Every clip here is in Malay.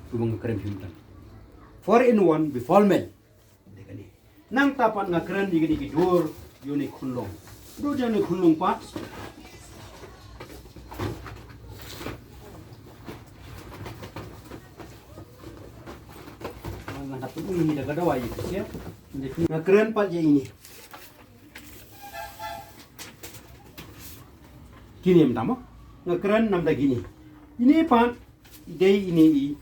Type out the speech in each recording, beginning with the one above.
Rumang keren himtan. 4-in-1 befalmel. Dekani. Nang tapat nga keren di gini gidur yuni kunlong. Do jani kunlong pat. Nga tapos ini dah gadawai ya. Nga keren pat je ini. Gini yang pertama. Nga keren namda gini. Ini pat day ini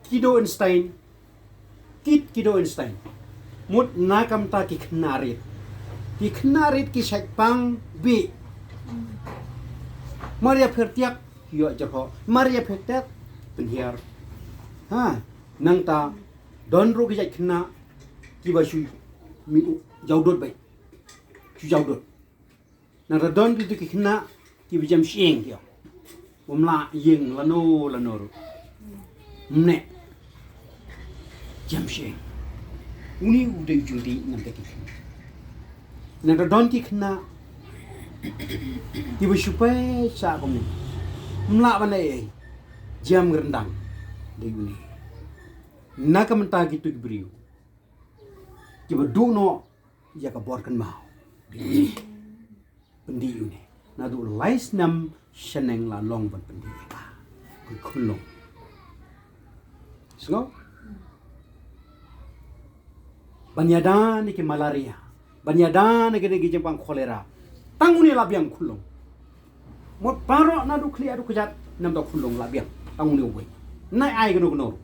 Kido Einstein. Kido Einstein. Mut nakam ta ki Khynnah Rit. Ki Khynnah Rit ki pang bi. Maria Pertiak yo jarho. Maria Pertiak penhiar. Ha, nang ta don ro ki Khynnah ki ba shu mi jaudot bai. Shu jaudot. Nang ta don ki Khynnah ki bi jam shing yo. Umla yeng lano ro. Ne. Jam shing. Uni udah ujung di nanti kita. Nanti don kita kena tiba supaya sa kamu melak mana jam rendang di uni. Nak mentah gitu diberi. Tiba dono ya kaborkan mau di pendi uni. Nadu lais nam seneng la long ban pendi ka. Kulong. So. Banyadan ni ke malaria, banyadan ni ke jepang kolera. Tanguni labiang kulong. Mot paro na du kli adu kejat nam da kulong labiang. Tanguni uwe. Nai ai geno geno.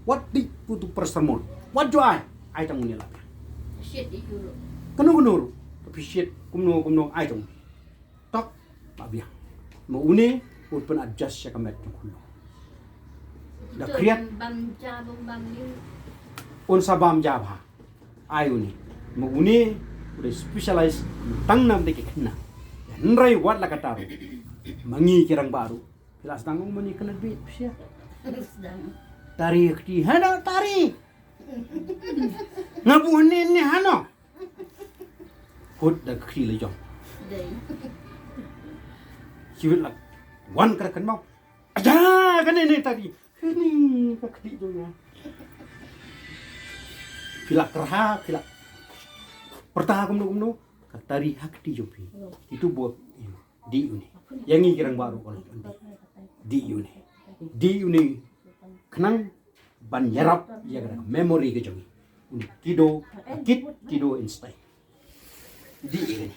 What di putu persermon. What do I tanguni labiang. Shit itu. Keno geno. Tapi shit kumno ai tang. Tok labiang. Mo une pun adjust ya kamet kulong. Da kriat bam ni. Un sabam jabha. Ayu ni, menguni udah specialize tang nam dek Khynnah. Nrai wat la kataru, mangi kirang baru. Jelas tanggung mani kena duit sia. Tarik di hana tarik. Ngabuhan ni hana. Hut dah kri lejong. Ciut lah, wan kerakan mau. Aja kan ini tadi. Ini kekri juga. Pilak kerha, pilak pertah kumno tari hak di jopi itu buat di uni yang ini kirang baru kalau di uni kenang ban yarap ya kan memori ke jomi uni kido Einstein di ini